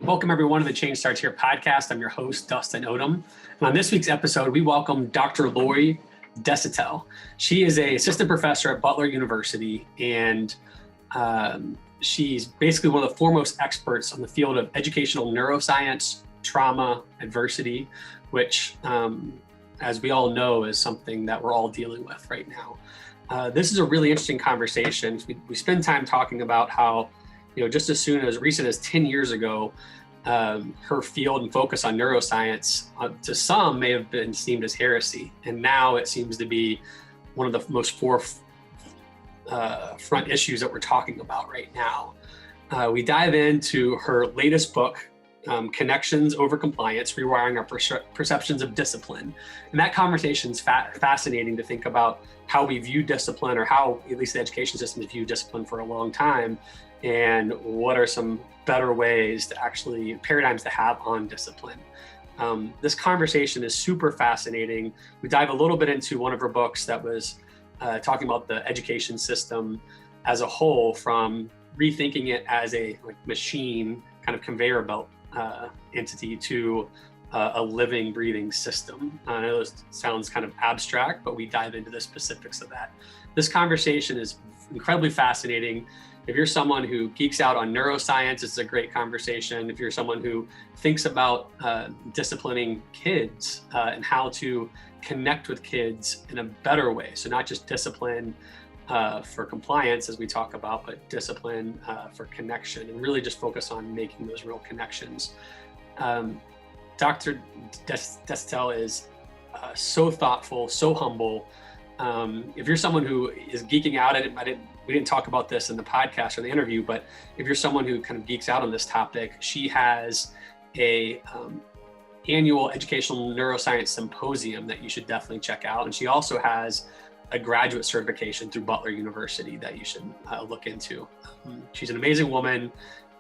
Welcome everyone to the Change Starts Here podcast. I'm your host, Dustin Odham. And on this week's episode, we welcome Dr. Lori Desautels. She is an assistant professor at Butler University, and she's basically one of the foremost experts on the field of educational neuroscience, trauma, adversity, which, as we all know, is something that we're all dealing with right now. This is a really interesting conversation. We spend time talking about how, just as soon as recent as 10 years ago, her field and focus on neuroscience to some may have been seen as heresy. And now it seems to be one of the most forefront issues that we're talking about right now. We dive into her latest book, Connections Over Compliance, Rewiring Our Perceptions of Discipline. And that conversation is fascinating to think about how we view discipline, or how at least the education system has viewed discipline for a long time, and what are some better ways to actually, paradigms to have on discipline. This conversation is super fascinating. We dive a little bit into one of her books that was talking about the education system as a whole, from rethinking it as a machine, kind of conveyor belt entity, to a living, breathing system. I know this sounds kind of abstract, but we dive into the specifics of that. This conversation is incredibly fascinating. If you're someone who geeks out on neuroscience, it's a great conversation. If you're someone who thinks about disciplining kids and how to connect with kids in a better way, so not just discipline for compliance, as we talk about, but discipline for connection, and really just focus on making those real connections. Dr. Desautels is so thoughtful, so humble. If you're someone who is geeking out, we didn't talk about this in the podcast or the interview, but if you're someone who kind of geeks out on this topic, she has a annual educational neuroscience symposium that you should definitely check out. And she also has a graduate certification through Butler University that you should look into. She's an amazing woman.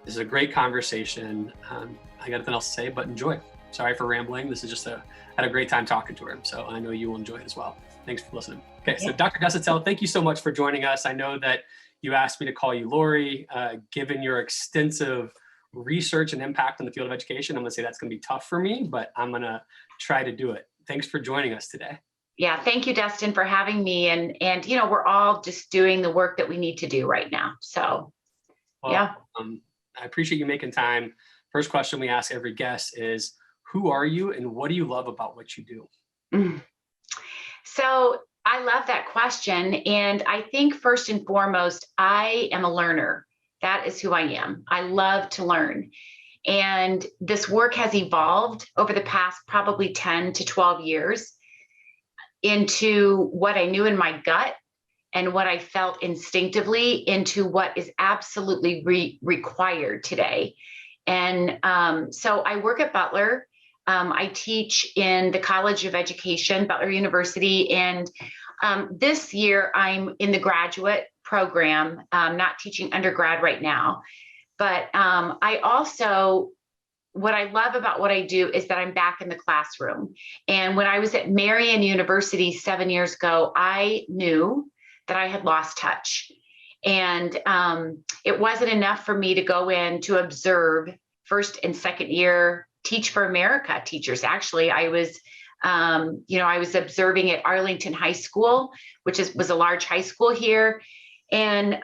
This is a great conversation. I got nothing else to say, but enjoy. Sorry for rambling. This is just had a great time talking to her. So I know you will enjoy it as well. Thanks for listening. Okay, so Dr. Desautels, thank you so much for joining us. I know that you asked me to call you Lori. Given your extensive research and impact on the field of education, I'm gonna say that's gonna be tough for me, but I'm gonna try to do it. Thanks for joining us today. Yeah, thank you, Dustin, for having me. And we're all just doing the work that we need to do right now. So, well, yeah. I appreciate you making time. First question we ask every guest is, who are you and what do you love about what you do? So I love that question. And I think first and foremost, I am a learner. That is who I am. I love to learn. And this work has evolved over the past probably 10 to 12 years into what I knew in my gut and what I felt instinctively into what is absolutely required today. And so I work at Butler. I teach in the College of Education, Butler University, and this year I'm in the graduate program, not teaching undergrad right now. But I also, what I love about what I do is that I'm back in the classroom. And when I was at Marian University 7 years ago, I knew that I had lost touch. And it wasn't enough for me to go in to observe first and second year Teach for America teachers. Actually, I was observing at Arlington High School, which was a large high school here. And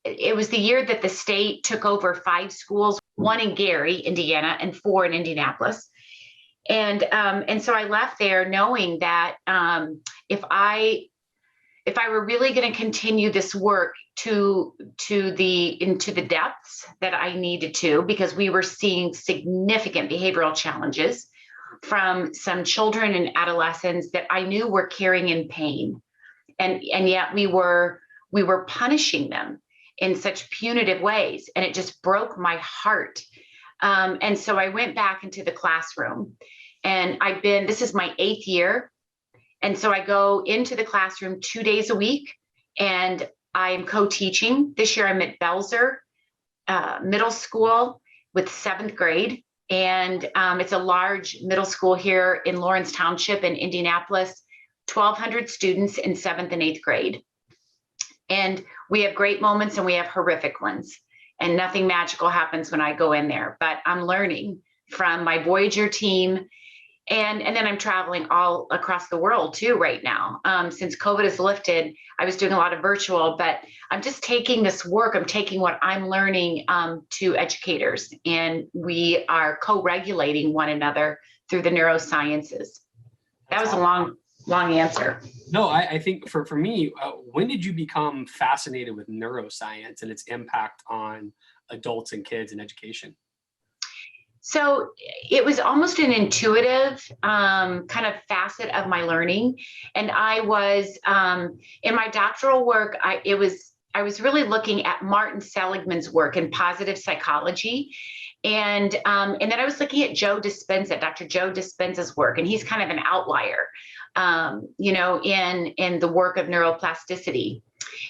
it was the year that the state took over 5 schools, 1 in Gary, Indiana, and 4 in Indianapolis. And so I left there knowing that if I were really going to continue this work into the depths that I needed to, because we were seeing significant behavioral challenges from some children and adolescents that I knew were carrying in pain, and yet we were punishing them in such punitive ways, and it just broke my heart. And so I went back into the classroom, and this is my 8th year. And so I go into the classroom 2 days a week, and I'm co-teaching. This year I'm at Belzer Middle School with 7th grade. And it's a large middle school here in Lawrence Township in Indianapolis, 1,200 students in 7th and 8th grade. And we have great moments and we have horrific ones. and nothing magical happens when I go in there, but I'm learning from my Voyager team. And then I'm traveling all across the world too right now. Since COVID is lifted, I was doing a lot of virtual, but I'm just taking this work. I'm taking what I'm learning to educators, and we are co-regulating one another through the neurosciences. That was a long answer. No, I think for me, when did you become fascinated with neuroscience and its impact on adults and kids in education? So it was almost an intuitive kind of facet of my learning. And I was in my doctoral work, I was really looking at Martin Seligman's work in positive psychology. And then I was looking at Dr. Joe Dispenza's work, and he's kind of an outlier, in the work of neuroplasticity.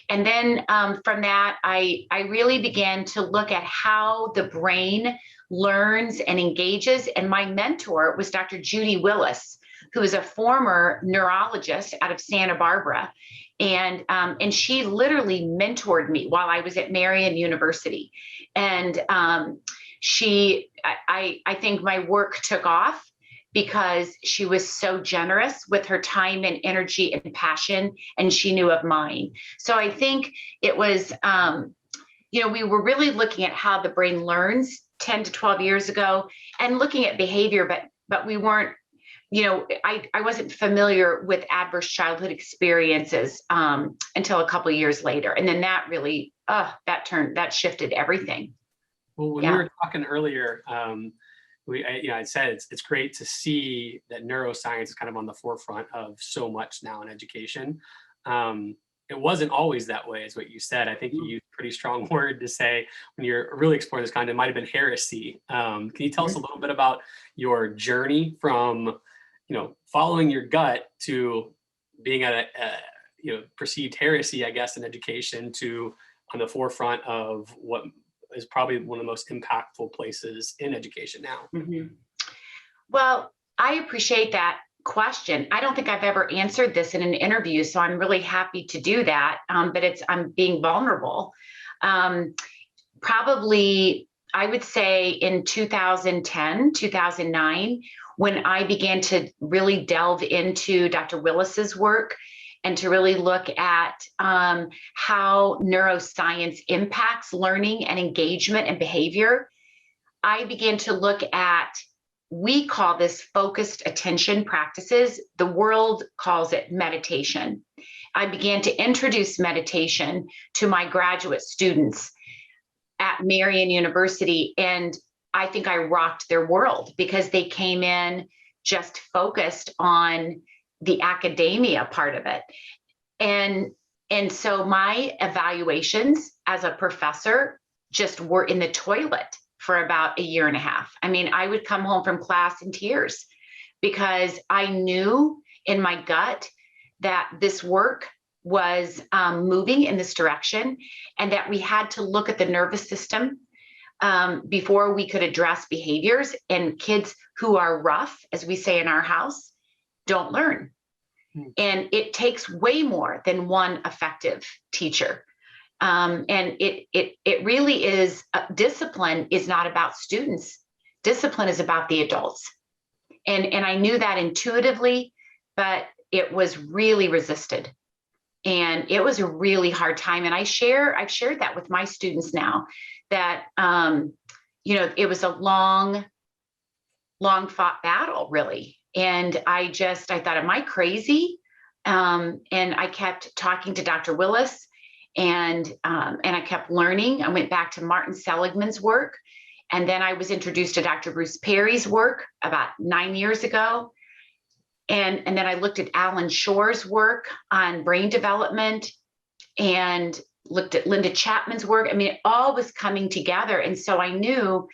And then from that, I really began to look at how the brain learns and engages. And my mentor was Dr. Judy Willis, who is a former neurologist out of Santa Barbara. And she literally mentored me while I was at Marian University. And I think my work took off because she was so generous with her time and energy and passion, and she knew of mine. So I think it was, we were really looking at how the brain learns 10 to 12 years ago and looking at behavior, but we weren't, I wasn't familiar with adverse childhood experiences until a couple of years later. And then that really, that shifted everything. Well, when we were talking earlier, I said it's great to see that neuroscience is kind of on the forefront of so much now in education. It wasn't always that way, is what you said. I think you used a pretty strong word to say when you're really exploring this content. It might have been heresy. Can you tell us a little bit about your journey from, following your gut to being at a perceived heresy, I guess, in education, to on the forefront of what is probably one of the most impactful places in education now? Mm-hmm. Well, I appreciate that question. I don't think I've ever answered this in an interview, so I'm really happy to do that. But I'm being vulnerable. Probably, I would say in 2010, 2009, when I began to really delve into Dr. Willis's work and to really look at how neuroscience impacts learning and engagement and behavior, I began to look at, we call this focused attention practices. The world calls it meditation. I began to introduce meditation to my graduate students at Marian University, and I think I rocked their world because they came in just focused on the academia part of it. And so my evaluations as a professor just were in the toilet for about a year and a half. I mean, I would come home from class in tears because I knew in my gut that this work was moving in this direction, and that we had to look at the nervous system before we could address behaviors. And kids who are rough, as we say in our house, don't learn. And it takes way more than one effective teacher. And it really is, discipline is not about students. Discipline is about the adults. And I knew that intuitively, but it was really resisted. And it was a really hard time. And I've shared that with my students now, that, it was a long fought battle, really. And I thought, am I crazy? And I kept talking to Dr. Willis, and I kept learning. I went back to Martin Seligman's work. And then I was introduced to Dr. Bruce Perry's work about 9 years ago. And then I looked at Alan Shore's work on brain development and looked at Linda Chapman's work. I mean, it all was coming together. And so I knew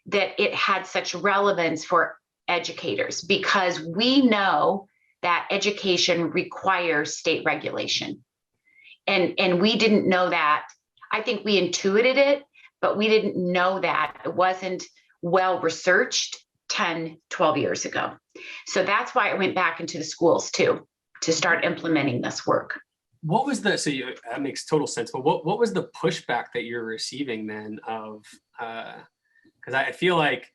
that it had such relevance for educators, because we know that education requires state regulation. And we didn't know that. I think we intuited it, but we didn't know that. It wasn't well researched 10, 12 years ago. So that's why I went back into the schools too, to start implementing this work. what was the, that makes total sense, but what was the pushback that you're receiving then of, because I feel like,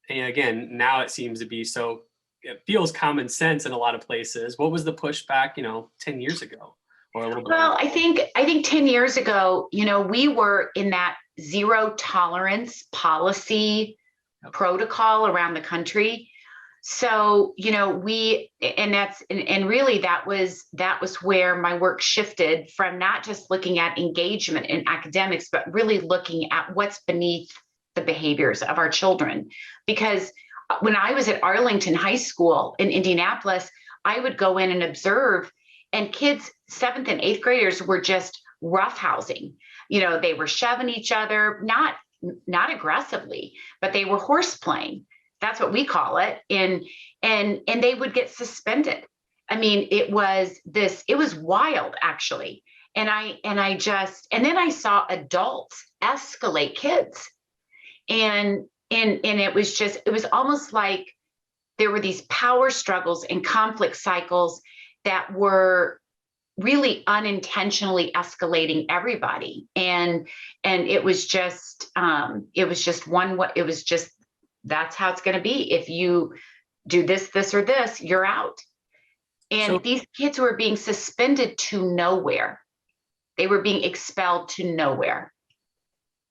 and again, now it seems to be so, it feels common sense in a lot of places. What was the pushback, 10 years ago or a little bit? Well, I think 10 years ago, we were in that zero tolerance policy protocol around the country. So, and really that was where my work shifted from not just looking at engagement in academics, but really looking at what's beneath the behaviors of our children. Because when I was at Arlington High School in Indianapolis, I would go in and observe, and kids, 7th and 8th graders, were just roughhousing. They were shoving each other, not aggressively, but they were horse playing. That's what we call it. And they would get suspended. I mean, it was wild, actually. And then I saw adults escalate kids. And it was almost like there were these power struggles and conflict cycles that were really unintentionally escalating everybody. And it was just that's how it's going to be. If you do this or this, you're out. And these kids were being suspended to nowhere. They were being expelled to nowhere.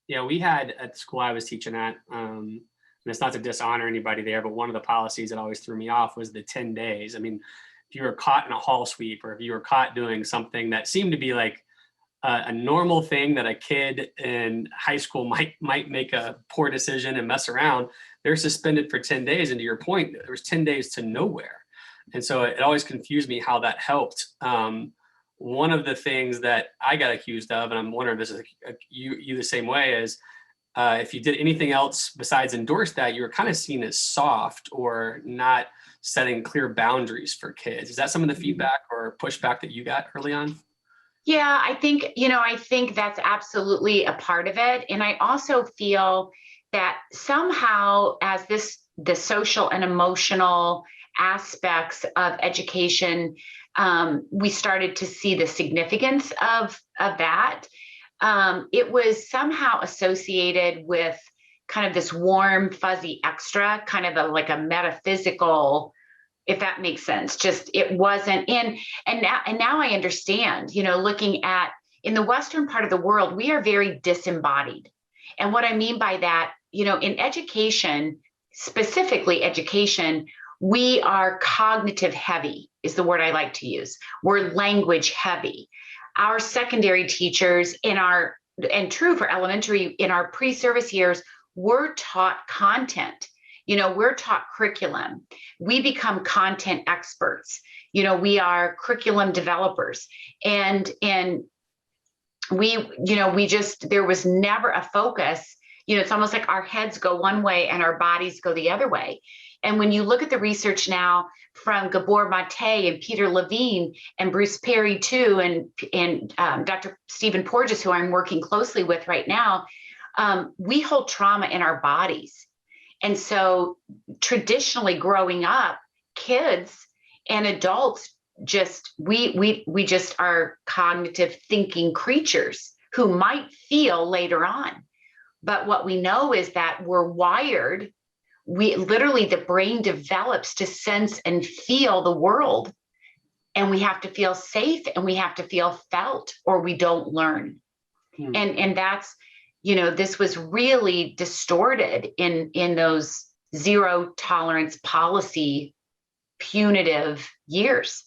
Yeah, we had at the school I was teaching at, and it's not to dishonor anybody there, but one of the policies that always threw me off was the 10 days. I mean, if you were caught in a hall sweep, or if you were caught doing something that seemed to be like a normal thing that a kid in high school might make a poor decision and mess around, they're suspended for 10 days. And to your point, there was 10 days to nowhere. And so it always confused me how that helped. One of the things that I got accused of, and I'm wondering if this is you the same way, is if you did anything else besides endorse that, you were kind of seen as soft or not setting clear boundaries for kids. Is that some of the feedback or pushback that you got early on? Yeah, I think that's absolutely a part of it. And I also feel that somehow, as the social and emotional aspects of education, we started to see the significance of that. It was somehow associated with kind of this warm, fuzzy extra, kind of like a metaphysical, if that makes sense. Just it wasn't in, and now I understand, looking at in the Western part of the world, we are very disembodied. And what I mean by that, in education, specifically education, we are cognitive heavy is the word I like to use. We're language heavy. Our secondary teachers and true for elementary, in our pre-service years, we're taught content. We're taught curriculum. We become content experts. We are curriculum developers. And there was never a focus. It's almost like our heads go one way and our bodies go the other way. And when you look at the research now from Gabor Mate and Peter Levine and Bruce Perry too, and Dr. Stephen Porges, who I'm working closely with right now, we hold trauma in our bodies. And so traditionally growing up, kids and adults we just are cognitive thinking creatures who might feel later on. But what we know is that we're wired. The brain develops to sense and feel the world, and we have to feel safe and we have to feel felt, or we don't learn. And that's, this was really distorted in those zero tolerance policy punitive years.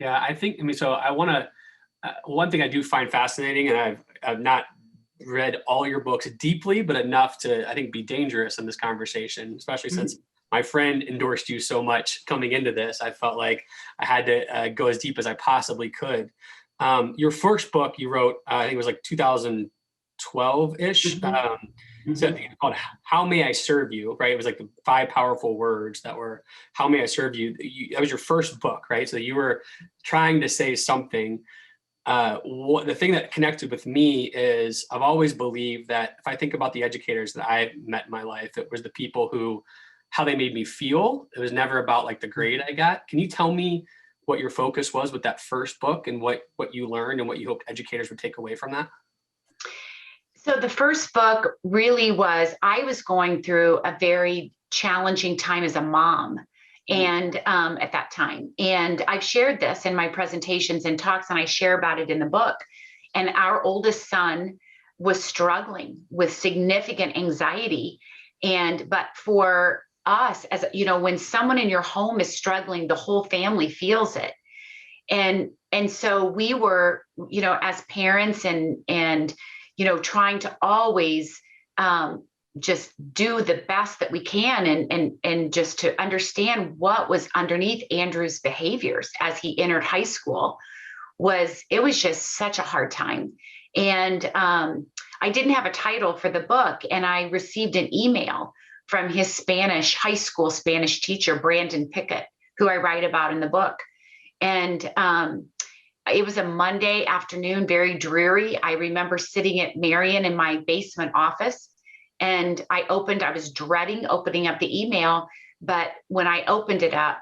Yeah, so I want to, one thing I do find fascinating, and I've not read all your books deeply, but enough to, I think, be dangerous in this conversation, especially since my friend endorsed you so much coming into this. I felt like I had to go as deep as I possibly could. Your first book you wrote, I think it was like 2012-ish. So called How May I Serve You, right? It was like the 5 powerful words that were, how may I serve you? That was your first book, right? So you were trying to say something. The thing that connected with me is I've always believed that if I think about the educators that I've met in my life, it was the people how they made me feel. It was never about like the grade I got. Can you tell me what your focus was with that first book and what you learned and what you hoped educators would take away from that? So the first book really was, I was going through a very challenging time as a mom. And at that time, and I've shared this in my presentations and talks, and I share about it in the book. And our oldest son was struggling with significant anxiety. But for us, as you know, when someone in your home is struggling, the whole family feels it. And so we were, as parents and trying to always just do the best that we can and just to understand what was underneath Andrew's behaviors as he entered high school. It was just such a hard time. And I didn't have a title for the book, and I received an email from his high school Spanish teacher, Brandon Pickett, who I write about in the book. And it was a Monday afternoon, very dreary. I remember sitting at Marion in my basement office, and I was dreading opening up the email. But when I opened it up,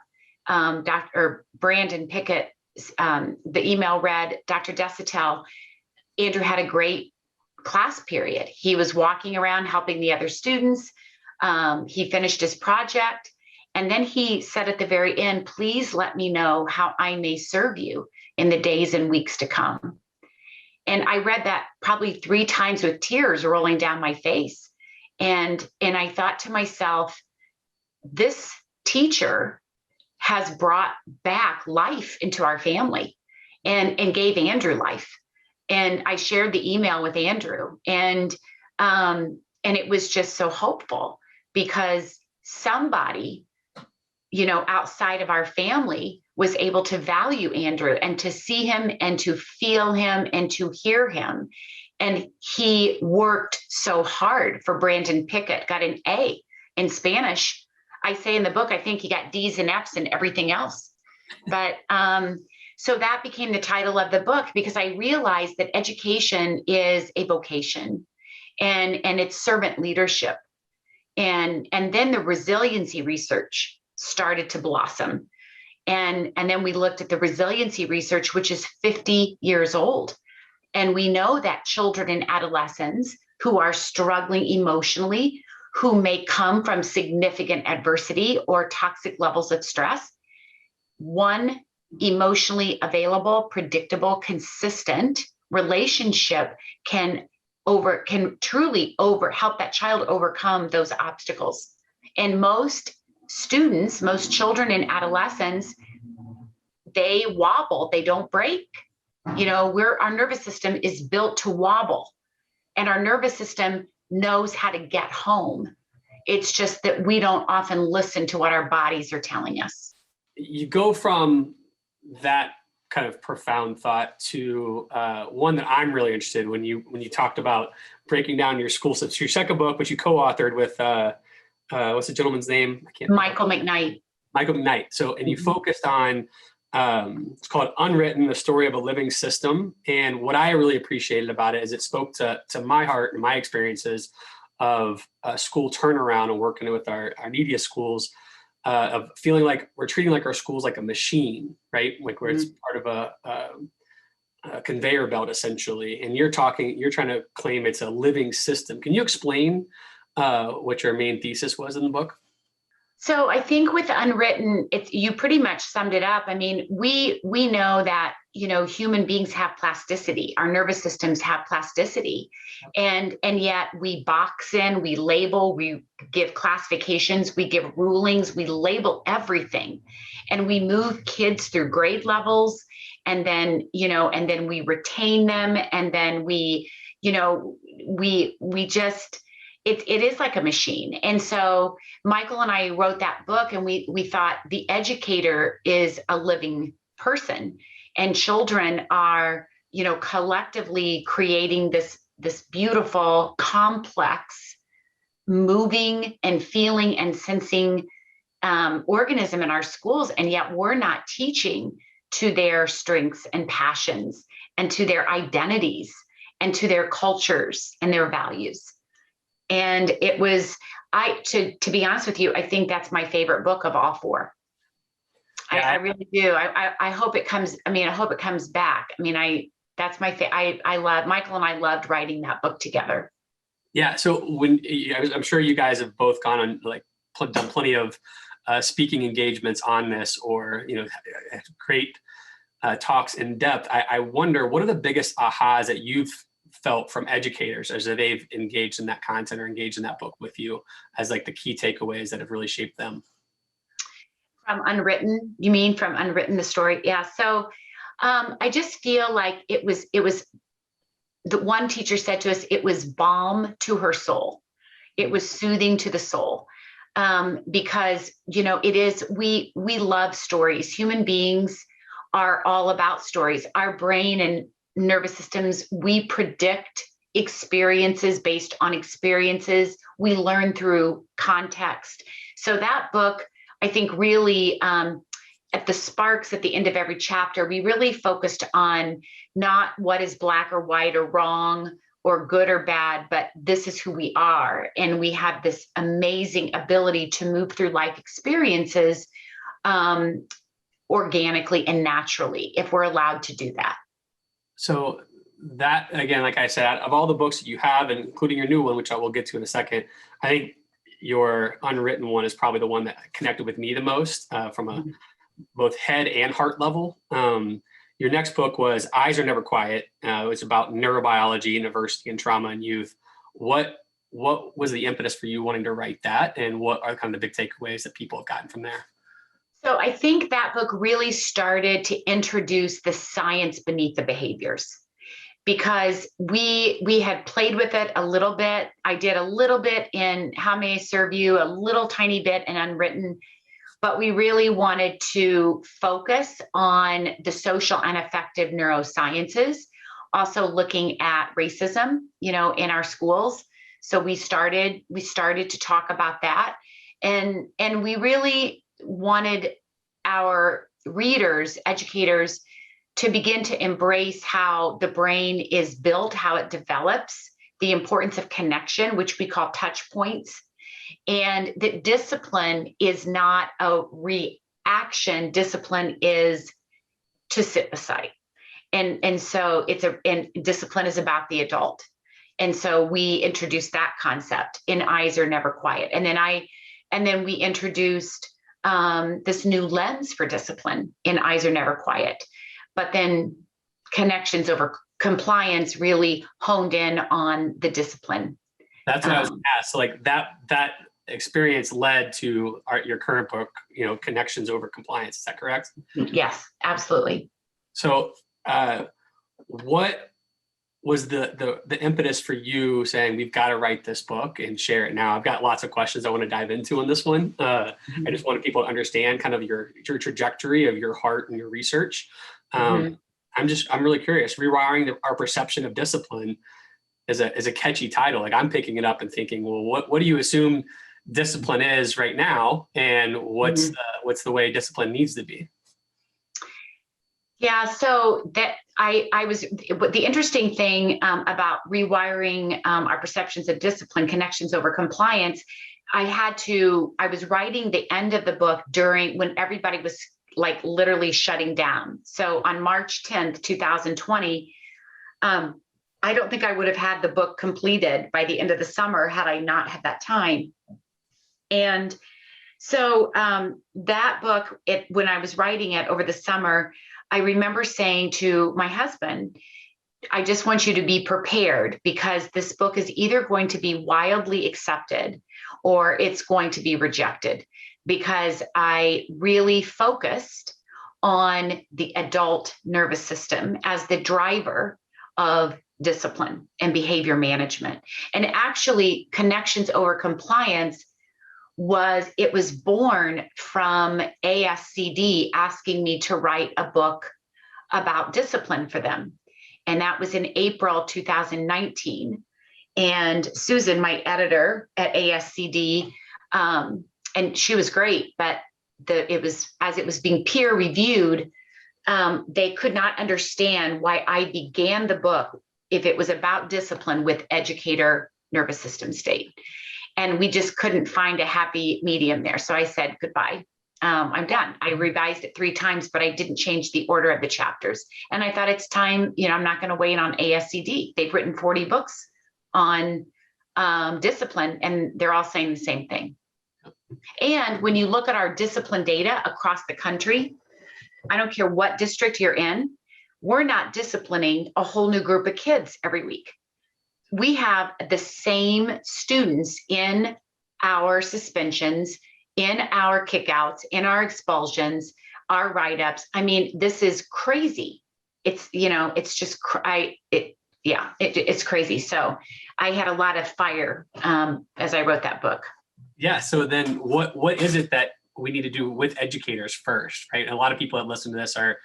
Dr. Brandon Pickett, the email read, "Dr. Desautels, Andrew had a great class period. He was walking around helping the other students. He finished his project. And then he said at the very end, please let me know how I may serve you in the days and weeks to come." And I read that probably 3 times with tears rolling down my face. And I thought to myself, this teacher has brought back life into our family and gave Andrew life. And I shared the email with Andrew, and it was just so hopeful, because somebody, outside of our family was able to value Andrew and to see him and to feel him and to hear him. And he worked so hard for Brandon Pickett, got an A in Spanish. I say in the book, I think he got D's and F's and everything else. But so that became the title of the book, because I realized that education is a vocation, and it's servant leadership. And then the resiliency research started to blossom. And then we looked at the resiliency research, which is 50 years old. And we know that children and adolescents who are struggling emotionally, who may come from significant adversity or toxic levels of stress, one emotionally available, predictable, consistent relationship can truly help that child overcome those obstacles. And most students, most children and adolescents, they wobble, they don't break. Our nervous system is built to wobble, and our nervous system knows how to get home. It's just that we don't often listen to what our bodies are telling us. You go from that kind of profound thought to one that I'm really interested in when you talked about breaking down your school systems. Your second book, which you co-authored with what's the gentleman's name? Michael McKnight. Michael McKnight. So, and you focused on it's called Unwritten, the story of a living system. And what I really appreciated about it is it spoke to my heart and my experiences of school turnaround and working with our neediest schools, of feeling like we're treating like our schools like a machine, right? Like where it's part of a conveyor belt essentially. And you're trying to claim it's a living system. Can you explain what your main thesis was in the book? So I think with Unwritten, you pretty much summed it up. I mean, we know that, human beings have plasticity. Our nervous systems have plasticity. And yet we box in, we label, we give classifications, we give rulings, we label everything. And we move kids through grade levels, and then, and then we retain them. And then we just, it is like a machine. And so Michael and I wrote that book, and we thought the educator is a living person, and children are, collectively creating this beautiful, complex, moving and feeling and sensing organism in our schools. And yet we're not teaching to their strengths and passions and to their identities and to their cultures and their values. And it was, to be honest with you, I think that's my favorite book of all 4. Yeah, I really do. I hope it comes. I mean, I hope it comes back. I mean, that's my thing. I love Michael and I loved writing that book together. yeah. So I'm sure you guys have both gone on like done plenty of speaking engagements on this, or great talks in depth. I wonder, what are the biggest ahas that you've felt from educators as they've engaged in that content or engaged in that book with you, as like the key takeaways that have really shaped them? From Unwritten, you mean from Unwritten, the story? Yeah. So I just feel like it was the one teacher said to us, it was balm to her soul. It was soothing to the soul. Because it is, we love stories. Human beings are all about stories. Our brain and nervous systems, we predict experiences based on experiences. We learn through context. So that book, I think, really at the sparks at the end of every chapter, we really focused on not what is black or white or wrong or good or bad, but this is who we are. And we have this amazing ability to move through life experiences organically and naturally, if we're allowed to do that. So that, again, like I said, of all the books that you have, and including your new one, which I will get to in a second, I think your Unwritten one is probably the one that connected with me the most from a both head and heart level. Your next book was Eyes Are Never Quiet. It was about neurobiology, university, and trauma in youth. What was the impetus for you wanting to write that, and what are kind of the big takeaways that people have gotten from there? So I think that book really started to introduce the science beneath the behaviors, because we had played with it a little bit. I did a little bit in How May I Serve You, a little tiny bit in Unwritten, but we really wanted to focus on the social and affective neurosciences, also looking at racism, in our schools. So we started to talk about that, and we really wanted our readers, educators, to begin to embrace how the brain is built, how it develops, the importance of connection, which we call touch points, and that discipline is not a reaction. Discipline is to sit beside. And so and discipline is about the adult. And so we introduced that concept in Eyes Are Never Quiet. And then we introduced this new lens for discipline in Eyes Are Never Quiet. But then Connections Over Compliance really honed in on the discipline. That's what I was going to ask. So like that experience led to your current book, Connections Over Compliance. Is that correct? Yes, absolutely. So what was the impetus for you saying we've got to write this book and share it now? I've got lots of questions I want to dive into on this one. I just wanted people to understand kind of your trajectory of your heart and your research. I'm really curious. Rewiring our perception of discipline is a catchy title. Like, I'm picking it up and thinking, well, what do you assume discipline is right now, and what's the way discipline needs to be? Yeah, so that the interesting thing about rewiring our perceptions of discipline, Connections Over Compliance, I was writing the end of the book when everybody was like literally shutting down. So on March 10th, 2020, I don't think I would have had the book completed by the end of the summer had I not had that time. And so that book, when I was writing it over the summer, I remember saying to my husband, I just want you to be prepared, because this book is either going to be wildly accepted or it's going to be rejected, because I really focused on the adult nervous system as the driver of discipline and behavior management. And actually, Connections Over Compliance was born from ASCD asking me to write a book about discipline for them. And that was in April 2019. And Susan, my editor at ASCD, and she was great, but as it was being peer reviewed, they could not understand why I began the book, if it was about discipline, with educator nervous system state. And we just couldn't find a happy medium there. So I said goodbye. I'm done. I revised it 3 times, but I didn't change the order of the chapters. And I thought it's time, I'm not going to wait on ASCD. They've written 40 books on discipline, and they're all saying the same thing. And when you look at our discipline data across the country, I don't care what district you're in, we're not disciplining a whole new group of kids every week. We have the same students in our suspensions, in our kickouts, in our expulsions, our write-ups. I mean, this is crazy. It's, it's just, it's crazy. So I had a lot of fire as I wrote that book. Yeah. So then what is it that we need to do with educators first, right? And a lot of people that listen to this are,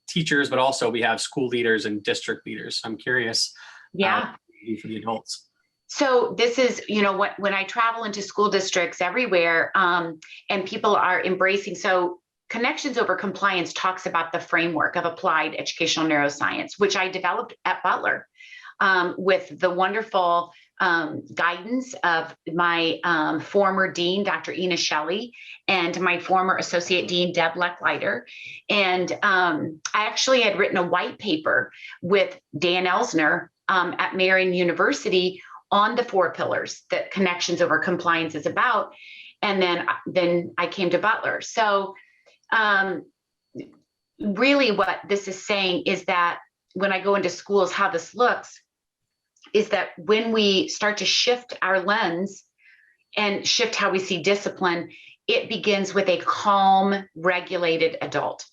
teachers, but also we have school leaders and district leaders. I'm curious. Yeah. For the adults. So this is, when I travel into school districts everywhere, and people are embracing. So Connections Over Compliance talks about the framework of applied educational neuroscience, which I developed at Butler with the wonderful guidance of my former dean, Dr. Ina Shelley, and my former associate dean, Deb Lecklider. And I actually had written a white paper with Dan Elsner at Marian University on the 4 pillars that Connections Over Compliance is about. And then I came to Butler. So really what this is saying is that when I go into schools, how this looks is that when we start to shift our lens and shift how we see discipline, it begins with a calm, regulated adult.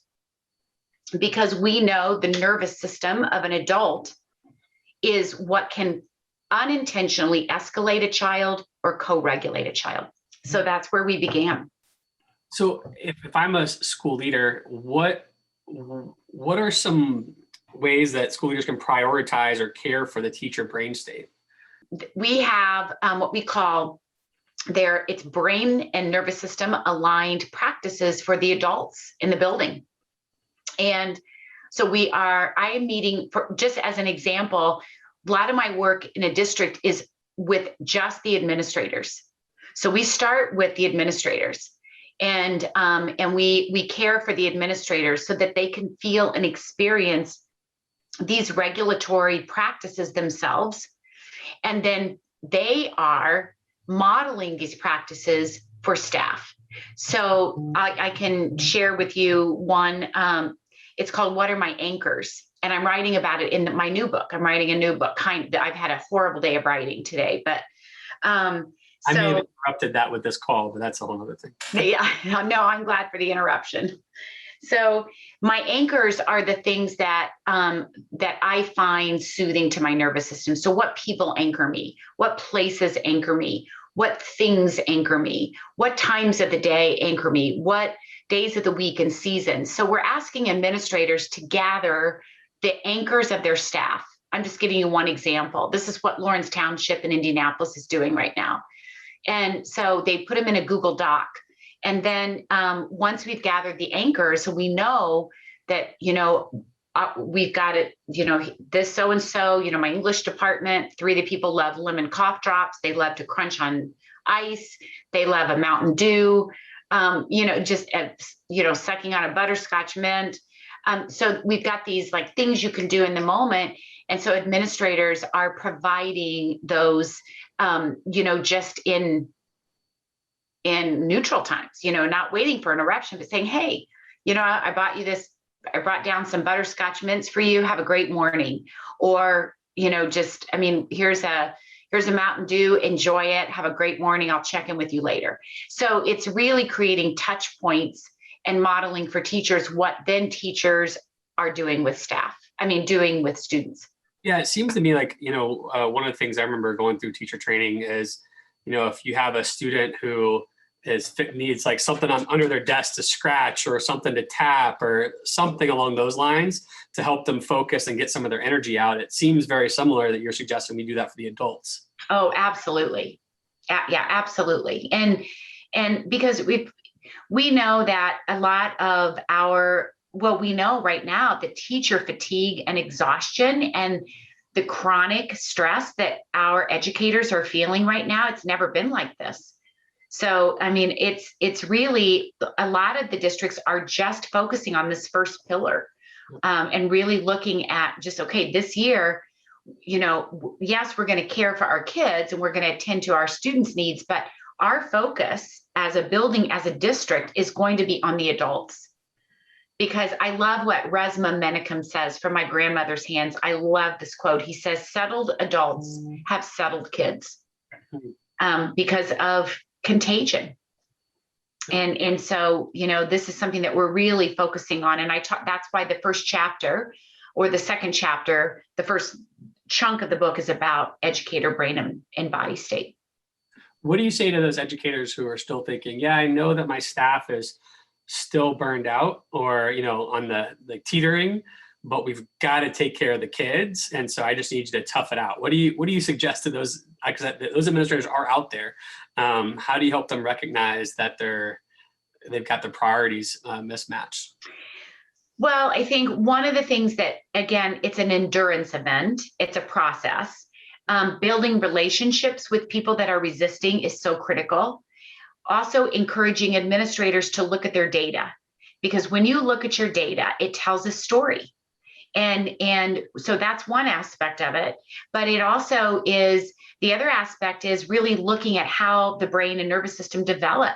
Because we know the nervous system of an adult is what can unintentionally escalate a child or co-regulate a child. So that's where we began. So if I'm a school leader, what are some ways that school leaders can prioritize or care for the teacher brain state? We have what we call it's brain and nervous system aligned practices for the adults in the building. And so I am meeting, for just as an example, a lot of my work in a district is with just the administrators. So we start with the administrators, and we care for the administrators so that they can feel and experience these regulatory practices themselves. And then they are modeling these practices for staff. So I can share with you one, it's called What Are My Anchors? And I'm writing about it in my new book. I'm writing a new book. I've had a horrible day of writing today, but I may have interrupted that with this call, but that's a whole other thing. Yeah, no, I'm glad for the interruption. So my anchors are the things that I find soothing to my nervous system. So what people anchor me, what places anchor me, what things anchor me, what times of the day anchor me, what days of the week and seasons. So we're asking administrators to gather the anchors of their staff. I'm just giving you one example. This is what Lawrence Township in Indianapolis is doing right now. And so they put them in a Google Doc. And then once we've gathered the anchors, so we know that, we've got it, this so-and-so, my English department, 3 of the people love lemon cough drops. They love to crunch on ice. They love a Mountain Dew, sucking on a butterscotch mint. So we've got these things you can do in the moment. And so administrators are providing those, just in neutral times, not waiting for an eruption, but saying, hey, I bought you this, I brought down some butterscotch mints for you. Have a great morning. Or, here's a Mountain Dew, enjoy it. Have a great morning. I'll check in with you later. So it's really creating touch points and modeling for teachers what then teachers are doing with doing with students. Yeah, it seems to me like, one of the things I remember going through teacher training is, if you have a student who needs something under their desk to scratch or something to tap or something along those lines to help them focus and get some of their energy out, it seems very similar that you're suggesting we do that for the adults. Oh, absolutely. Yeah, absolutely. And because we know that a lot of we know right now the teacher fatigue and exhaustion and the chronic stress that our educators are feeling right now, it's never been like this. So, I mean, it's really, a lot of the districts are just focusing on this first pillar, and really looking at just, okay, this year, yes, we're going to care for our kids and we're going to attend to our students' needs, but our focus as a building, as a district, is going to be on the adults. Because I love what Resma Menachem says from my grandmother's hands. I love this quote. He says, settled adults have settled kids, because of contagion. And so, this is something that we're really focusing on. And that's why the first chapter, or the second chapter, the first chunk of the book, is about educator brain and body state. What do you say to those educators who are still thinking, yeah, I know that my staff is still burned out, or, on the teetering, but we've got to take care of the kids. And so I just need you to tough it out. What do you suggest to those, because those administrators are out there. How do you help them recognize that they've got their priorities mismatched? Well, I think one of the things that, again, it's an endurance event. It's a process. Building relationships with people that are resisting is so critical. Also encouraging administrators to look at their data, because when you look at your data, it tells a story. And so that's one aspect of it. But it also is, the other aspect is really looking at how the brain and nervous system develop.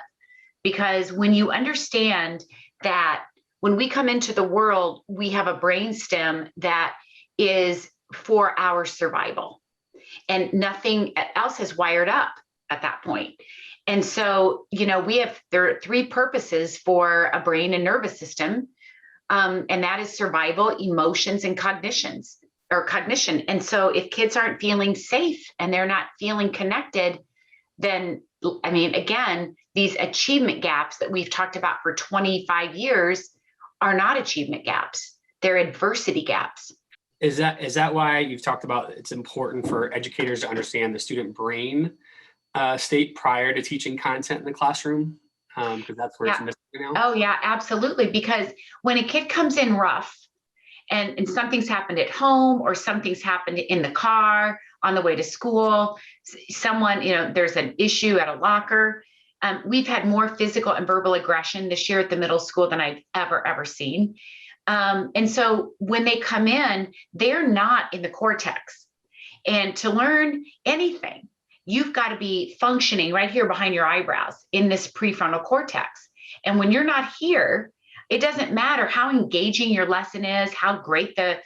Because when you understand that when we come into the world, we have a brain stem that is for our survival, and nothing else is wired up at that point. And so, there are three purposes for a brain and nervous system, and that is survival, emotions, and cognition. And so if kids aren't feeling safe and they're not feeling connected, then, again, these achievement gaps that we've talked about for 25 years are not achievement gaps. They're adversity gaps. Is that why you've talked about it's important for educators to understand the student brain state prior to teaching content in the classroom? Because that's where it's missing now. Oh yeah, absolutely. Because when a kid comes in rough and something's happened at home, or something's happened in the car on the way to school, someone, there's an issue at a locker. We've had more physical and verbal aggression this year at the middle school than I've ever seen. And so when they come in, they're not in the cortex. And to learn anything, you've got to be functioning right here behind your eyebrows in this prefrontal cortex. And when you're not here, it doesn't matter how engaging your lesson is, how great the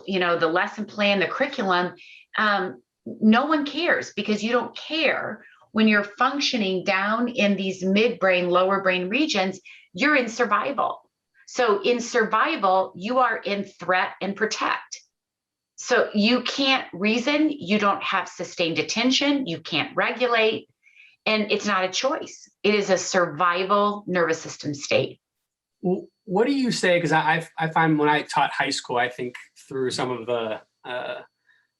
lesson plan, the curriculum, no one cares, because you don't care. When you're functioning down in these midbrain, lower brain regions, you're in survival. So in survival, you are in threat and protect. So you can't reason, you don't have sustained attention, you can't regulate, and it's not a choice. It is a survival nervous system state. What do you say? Because I find when I taught high school, I think through some of the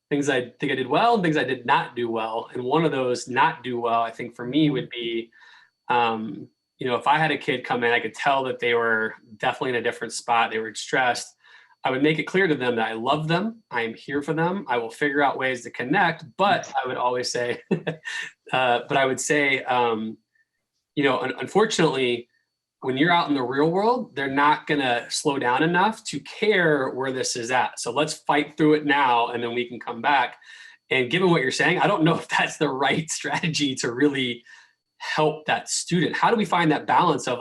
things I think I did well and things I did not do well. And one of those not do well, I think for me would be, if I had a kid come in, I could tell that they were definitely in a different spot. They were stressed. I would make it clear to them that I love them. I am here for them. I will figure out ways to connect. But I would always say, unfortunately, when you're out in the real world, they're not going to slow down enough to care where this is at. So let's fight through it now, and then we can come back. And given what you're saying, I don't know if that's the right strategy to really help that student. How do we find that balance of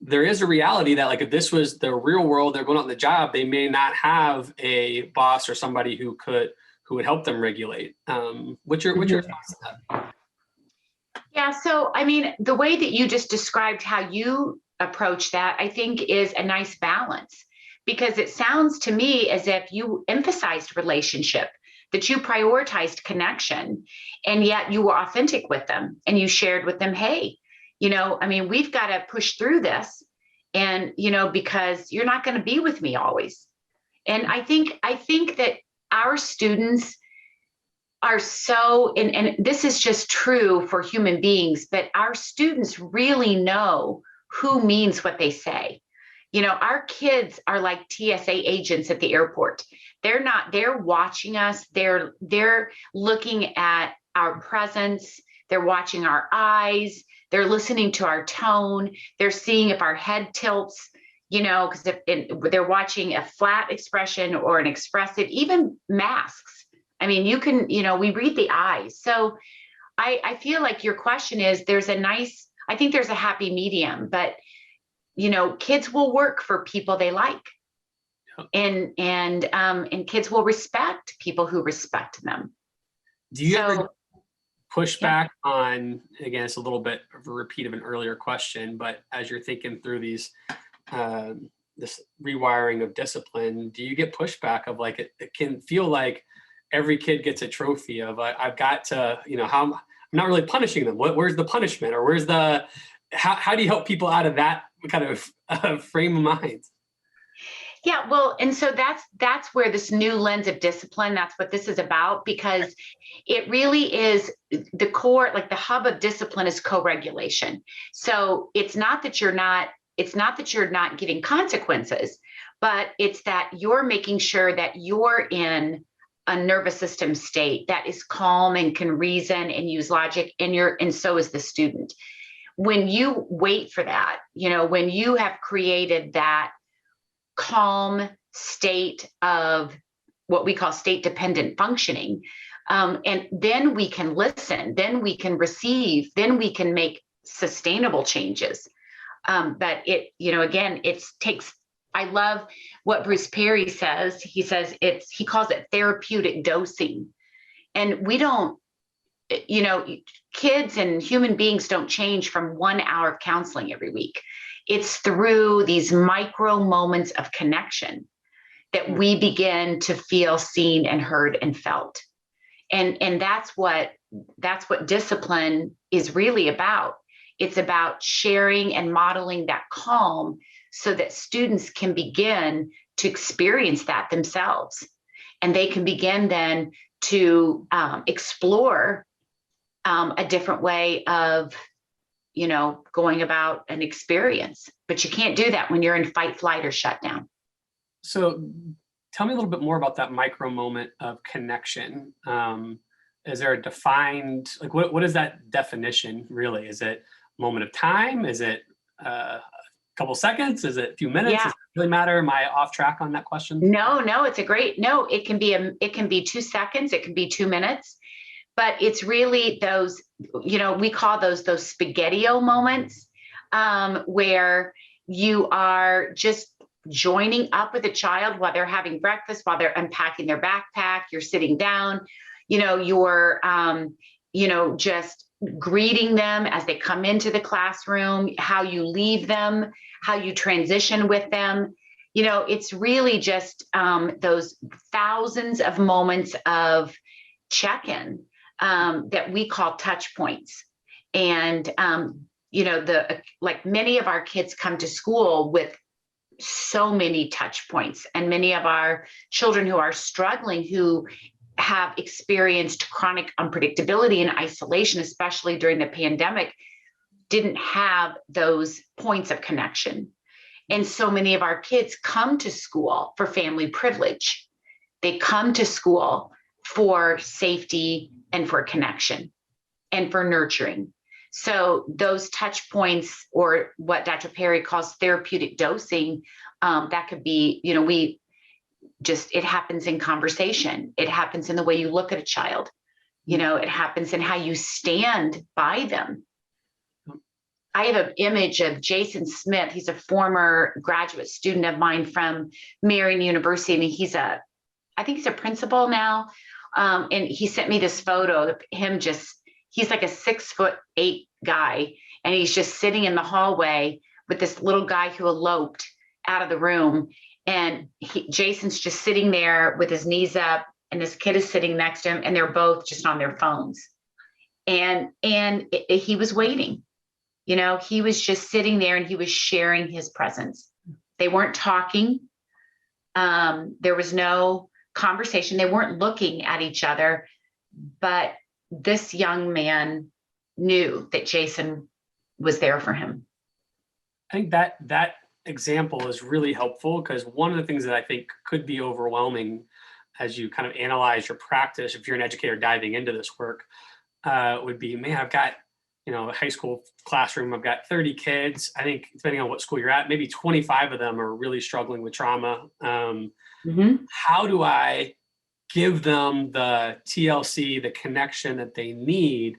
there is a reality that if this was the real world, they're going out on the job, they may not have a boss or somebody who would help them regulate. What's your thoughts on that? Yeah, so the way that you just described how you approach that, I think, is a nice balance, because it sounds to me as if you emphasized relationship, that you prioritized connection, and yet you were authentic with them, and you shared with them, hey, we've got to push through this, and, because you're not going to be with me always. And I think that our students are so, and this is just true for human beings, but our students really know who means what they say. Our kids are like TSA agents at the airport. They're watching us. They're looking at our presence. They're watching our eyes. They're listening to our tone. They're seeing if our head tilts, because if they're watching a flat expression or an expressive, even masks. I mean, we read the eyes. So I feel like your question is, I think there's a happy medium, but kids will work for people they like. And kids will respect people who respect them. Do you ever push back on, again, it's a little bit of a repeat of an earlier question, but as you're thinking through this rewiring of discipline, do you get pushback of like, it can feel like every kid gets a trophy of I've got to, how I'm not really punishing them. Where's the punishment, or where's how do you help people out of that kind of frame of mind? Yeah, well, and so that's where this new lens of discipline, that's what this is about, because it really is the core, like the hub of discipline is co-regulation. So it's not that you're not giving consequences, but it's that you're making sure that you're in a nervous system state that is calm and can reason and use logic, and so is the student. When you wait for that, when you have created that calm state of what we call state dependent functioning, and then we can listen, then we can receive, then we can make sustainable changes. But it takes, I love what Bruce Perry says. He says he calls it therapeutic dosing. And we don't, kids and human beings don't change from 1 hour of counseling every week. It's through these micro moments of connection that we begin to feel seen and heard and felt. And that's what discipline is really about. It's about sharing and modeling that calm so that students can begin to experience that themselves. And they can begin then to explore a different way of going about an experience. But you can't do that when you're in fight, flight, or shutdown. So tell me a little bit more about that micro moment of connection. Is there a defined, like, what is that definition really? Is it a moment of time? Is it a couple seconds? Is it a few minutes? Yeah. Does it really matter? Am I off track on that question? No, it can be 2 seconds. It can be 2 minutes. But it's really those, we call those spaghetti-o moments, where you are just joining up with a child while they're having breakfast, while they're unpacking their backpack, you're sitting down, you're, just greeting them as they come into the classroom, how you leave them, how you transition with them. It's really just those thousands of moments of check-in that we call touch points. And, like many of our kids come to school with so many touch points, and many of our children who are struggling, who have experienced chronic unpredictability and isolation, especially during the pandemic, didn't have those points of connection. And so many of our kids come to school for family privilege. They come to school for safety and for connection and for nurturing. So those touch points, or what Dr. Perry calls therapeutic dosing, that could be, it happens in conversation. It happens in the way you look at a child. It happens in how you stand by them. I have an image of Jason Smith. He's a former graduate student of mine from Marian University, and I think he's a principal now. And he sent me this photo of him he's like a 6'8" guy, and he's just sitting in the hallway with this little guy who eloped out of the room. And Jason's just sitting there with his knees up, and this kid is sitting next to him, and they're both just on their phones. And he was waiting. He was just sitting there, and he was sharing his presence. They weren't talking. There was no conversation. They weren't looking at each other, but this young man knew that Jason was there for him. I think that example is really helpful, because one of the things that I think could be overwhelming as you kind of analyze your practice, if you're an educator diving into this work, would be, man, I've got, a high school classroom, I've got 30 kids. I think depending on what school you're at, maybe 25 of them are really struggling with trauma. How do I give them the TLC, the connection that they need?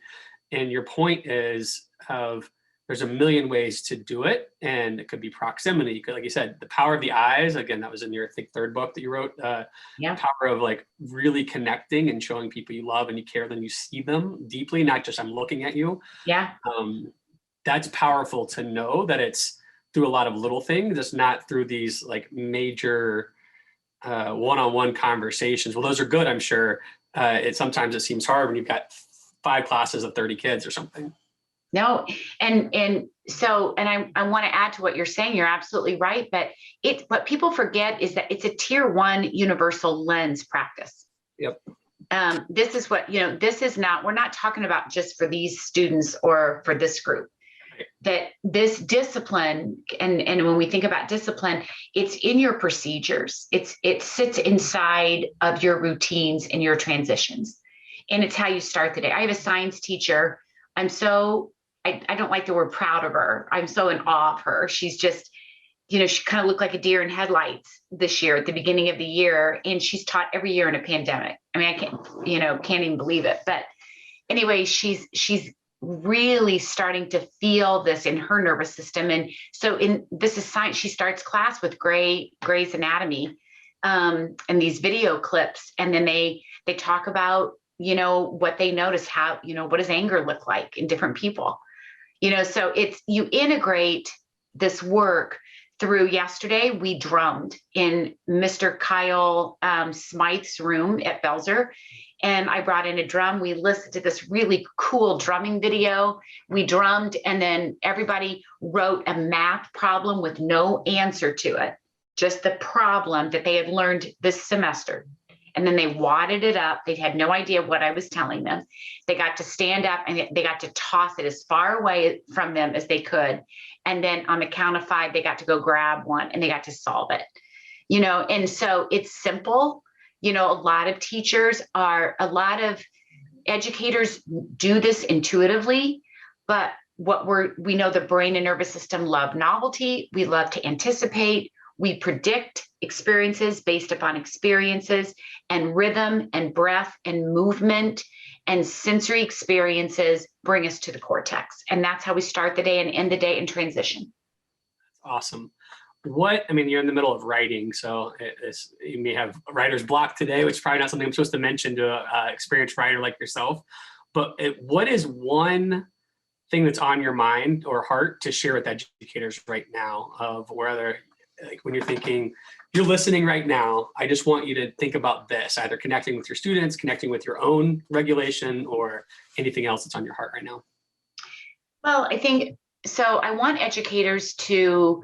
And your point is there's a million ways to do it. And it could be proximity. You could, like you said, the power of the eyes. Again, that was in your, I think, third book that you wrote. Power of like really connecting and showing people you love and you care, then you see them deeply, not just I'm looking at you. That's powerful to know that it's through a lot of little things. It's not through these like major one-on-one conversations. Well, those are good, I'm sure. Sometimes it seems hard when you've got 5 classes of 30 kids or something. No, and I want to add to what you're saying. You're absolutely right. But what people forget is that it's a tier 1 universal lens practice. This is what, this is not, we're not talking about just for these students or for this group. That this discipline, and when we think about discipline, it's in your procedures. It sits inside of your routines and your transitions. And it's how you start the day. I have a science teacher. I don't like the word proud of her. I'm so in awe of her. She's just, she kind of looked like a deer in headlights this year at the beginning of the year. And she's taught every year in a pandemic. I mean, I can't even believe it. But anyway, she's really starting to feel this in her nervous system. And so this is science. She starts class with Grey's Anatomy and these video clips. And then they talk about, what they notice, how, what does anger look like in different people? So you integrate this work through. Yesterday, we drummed in Mr. Kyle Smythe's room at Belzer. And I brought in a drum. We listened to this really cool drumming video. We drummed, and then everybody wrote a math problem with no answer to it, just the problem that they had learned this semester. And then they wadded it up. They had no idea what I was telling them. They got to stand up and they got to toss it as far away from them as they could. And then on the count of 5, they got to go grab one and they got to solve it. And so it's simple. A lot of educators do this intuitively, but we know the brain and nervous system love novelty. We love to anticipate. We predict experiences based upon experiences, and rhythm and breath and movement and sensory experiences bring us to the cortex. And that's how we start the day and end the day in transition. That's awesome. You're in the middle of writing, so you may have writer's block today, which is probably not something I'm supposed to mention to an experienced writer like yourself. But what is one thing that's on your mind or heart to share with educators right now, of whether, like, when you're thinking, you're listening right now, I just want you to think about this, either connecting with your students, connecting with your own regulation, or anything else that's on your heart right now? Well, I think so. I want educators to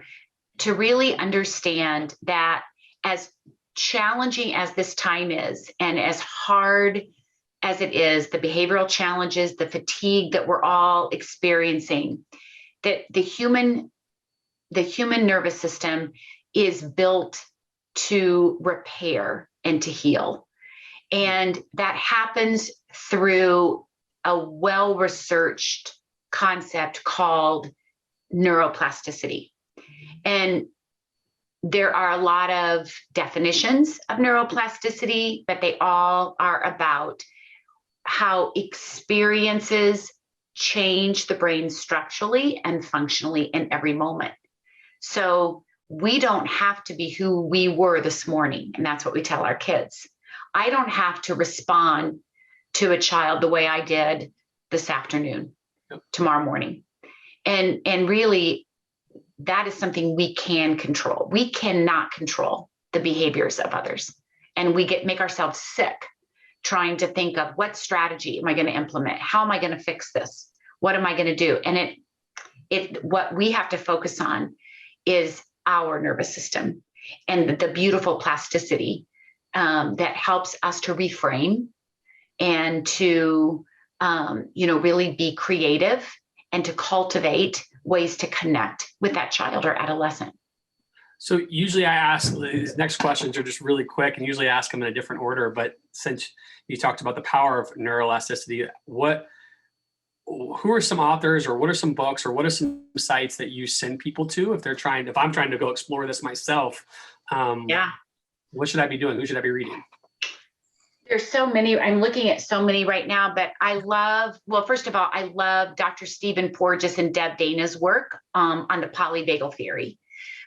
really understand that as challenging as this time is, and as hard as it is, the behavioral challenges, the fatigue that we're all experiencing, that the human nervous system is built to repair and to heal. And that happens through a well-researched concept called neuroplasticity. And there are a lot of definitions of neuroplasticity, but they all are about how experiences change the brain structurally and functionally in every moment. So we don't have to be who we were this morning. And that's what we tell our kids. I don't have to respond to a child the way I did this afternoon, tomorrow morning. And really, that is something we can control. We cannot control the behaviors of others. And we make ourselves sick trying to think of, what strategy am I going to implement? How am I going to fix this? What am I going to do? And what we have to focus on is our nervous system and the beautiful plasticity that helps us to reframe and to really be creative and to cultivate ways to connect with that child or adolescent. So usually I ask, these next questions are just really quick, and usually ask them in a different order. But since you talked about the power of neuroelasticity, what who are some authors, or what are some books, or what are some sites that you send people to if I'm trying to go explore this myself? Yeah. What should I be doing? Who should I be reading? There's so many. I'm looking at so many right now, but well, first of all, I love Dr. Stephen Porges and Deb Dana's work on the polyvagal theory,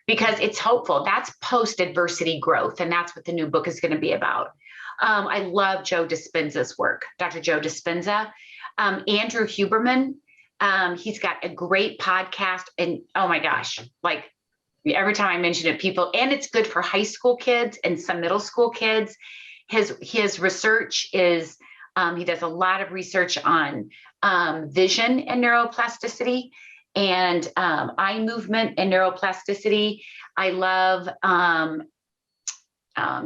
because it's hopeful. That's post-adversity growth, and that's what the new book is going to be about. I love Joe Dispenza's work, Dr. Joe Dispenza. Andrew Huberman, he's got a great podcast, and oh my gosh, like every time I mention it, and it's good for high school kids and some middle school kids. His research is, he does a lot of research on vision and neuroplasticity, and eye movement and neuroplasticity. I love, I'm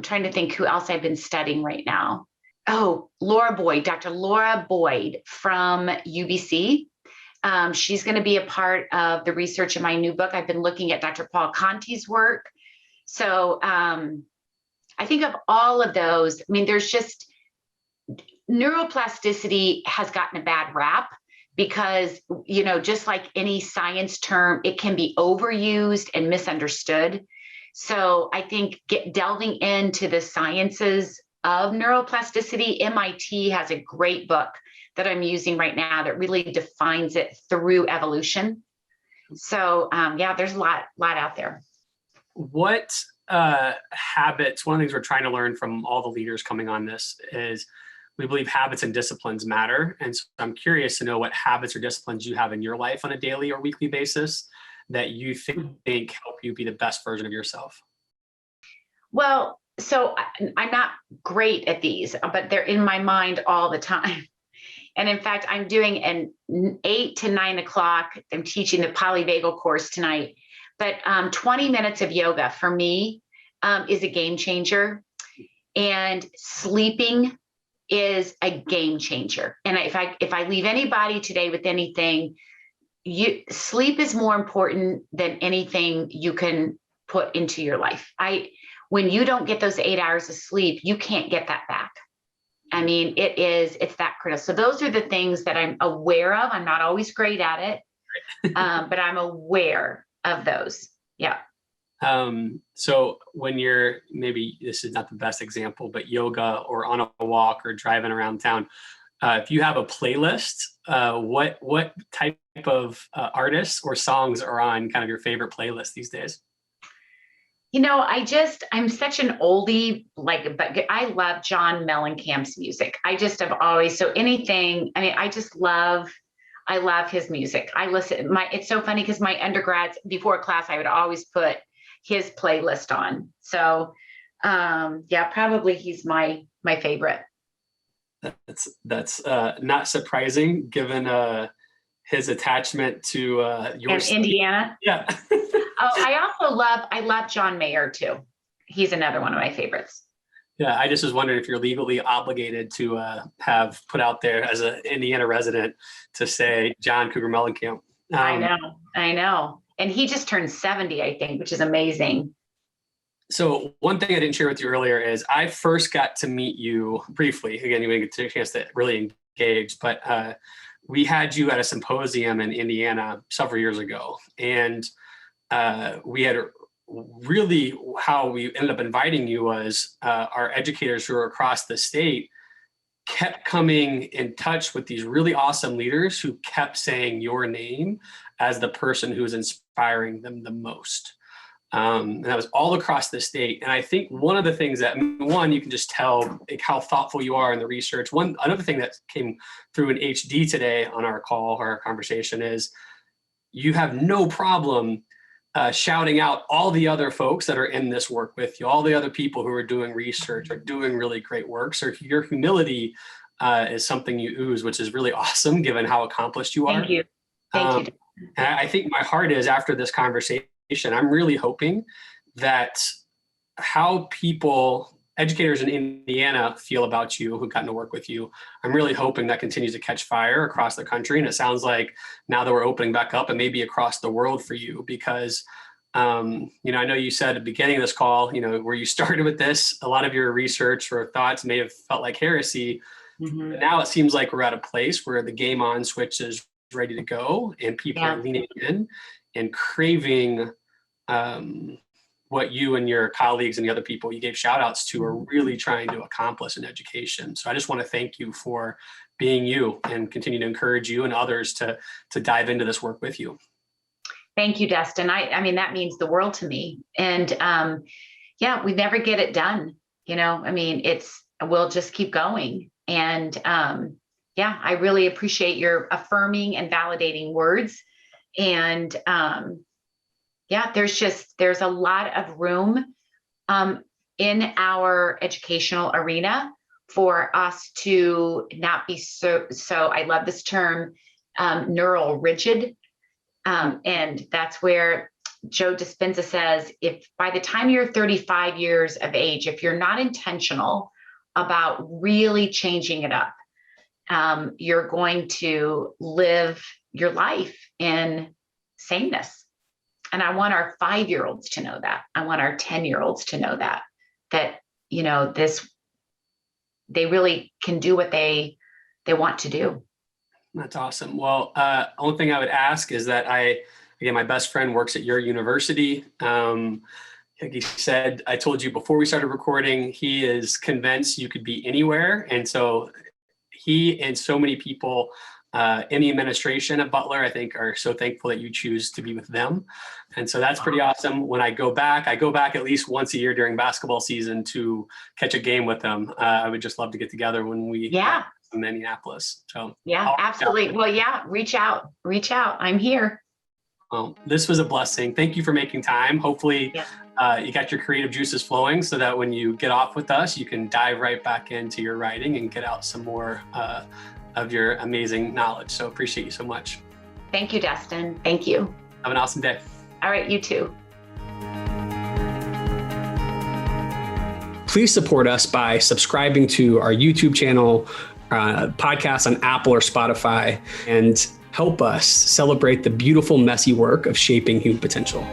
trying to think who else I've been studying right now. Oh, Dr. Laura Boyd from UBC. She's going to be a part of the research in my new book. I've been looking at Dr. Paul Conti's work. So I think of all of those. I mean, there's just, neuroplasticity has gotten a bad rap because, just like any science term, it can be overused and misunderstood. So I think delving into the sciences of neuroplasticity, MIT has a great book that I'm using right now that really defines it through evolution. So there's a lot out there. What habits, one of the things we're trying to learn from all the leaders coming on this is we believe habits and disciplines matter. And so I'm curious to know what habits or disciplines you have in your life on a daily or weekly basis that you think help you be the best version of yourself. Well, so I'm not great at these, but they're in my mind all the time. And in fact, I'm doing an 8 to 9 o'clock. I'm teaching the polyvagal course tonight. But 20 minutes of yoga for me is a game changer. And sleeping is a game changer. And if I leave anybody today with anything, sleep is more important than anything you can put into your life. When you don't get those 8 hours of sleep, you can't get that back. I mean, it's that critical. So those are the things that I'm aware of. I'm not always great at it, but I'm aware of those. Yeah. So when you're, maybe this is not the best example, but yoga or on a walk or driving around town, if you have a playlist, what type of artists or songs are on kind of your favorite playlist these days? I'm such an oldie, but I love John Mellencamp's music. I just have always, so anything, I mean, I love his music. It's so funny because my undergrads, before class, I would always put his playlist on. So probably he's my favorite. That's not surprising given his attachment to your Indiana. Yeah. Oh, I love John Mayer too. He's another one of my favorites. Yeah, I just was wondering if you're legally obligated to have put out there as an Indiana resident to say John Cougar Mellencamp. I know. And he just turned 70, I think, which is amazing. So one thing I didn't share with you earlier is I first got to meet you briefly. Again, you didn't get a chance to really engage, but we had you at a symposium in Indiana several years ago. And we had really, how we ended up inviting you was our educators who are across the state kept coming in touch with these really awesome leaders who kept saying your name as the person who was inspiring them the most. And that was all across the state. And I think one of the things that, one, you can just tell how thoughtful you are in the research. Another thing that came through in HD today on our call or our conversation is you have no problem shouting out all the other folks that are in this work with you, all the other people who are doing research or doing really great work. So your humility is something you ooze, which is really awesome given how accomplished you are. Thank you. Thank you. And I think my heart is, after this conversation, I'm really hoping that how educators in Indiana feel about you who've gotten to work with you, I'm really hoping that continues to catch fire across the country. And it sounds like now that we're opening back up, and maybe across the world for you, because I know you said at the beginning of this call, where you started with this, a lot of your research or thoughts may have felt like heresy. Mhm. Now it seems like we're at a place where the game on switch is ready to go, and people are leaning in and craving what you and your colleagues and the other people you gave shout outs to are really trying to accomplish in education. So I just want to thank you for being you and continue to encourage you and others to dive into this work with you. Thank you, Dustin. I mean, that means the world to me. And we never get it done. I mean, we'll just keep going. And I really appreciate your affirming and validating words. And there's a lot of room in our educational arena for us to not be so I love this term, neural rigid. And that's where Joe Dispenza says, if by the time you're 35 years of age, if you're not intentional about really changing it up, you're going to live your life in sameness. And I want our 5-year-olds to know that. I want our 10-year-olds to know that they really can do what they want to do. That's awesome. Well, only thing I would ask is that my best friend works at your university. Like he said, I told you before we started recording, he is convinced you could be anywhere. And so he and so many people in the administration at Butler, I think, are so thankful that you choose to be with them. And so that's pretty awesome. When I go back at least once a year during basketball season to catch a game with them. I would just love to get together when we in Minneapolis. So absolutely. Well, reach out. I'm here. Well, this was a blessing. Thank you for making time. Hopefully you got your creative juices flowing so that when you get off with us, you can dive right back into your writing and get out some more of your amazing knowledge. So appreciate you so much. Thank you, Dustin. Thank you. Have an awesome day. All right, you too. Please support us by subscribing to our YouTube channel, podcast on Apple or Spotify, and help us celebrate the beautiful, messy work of shaping human potential.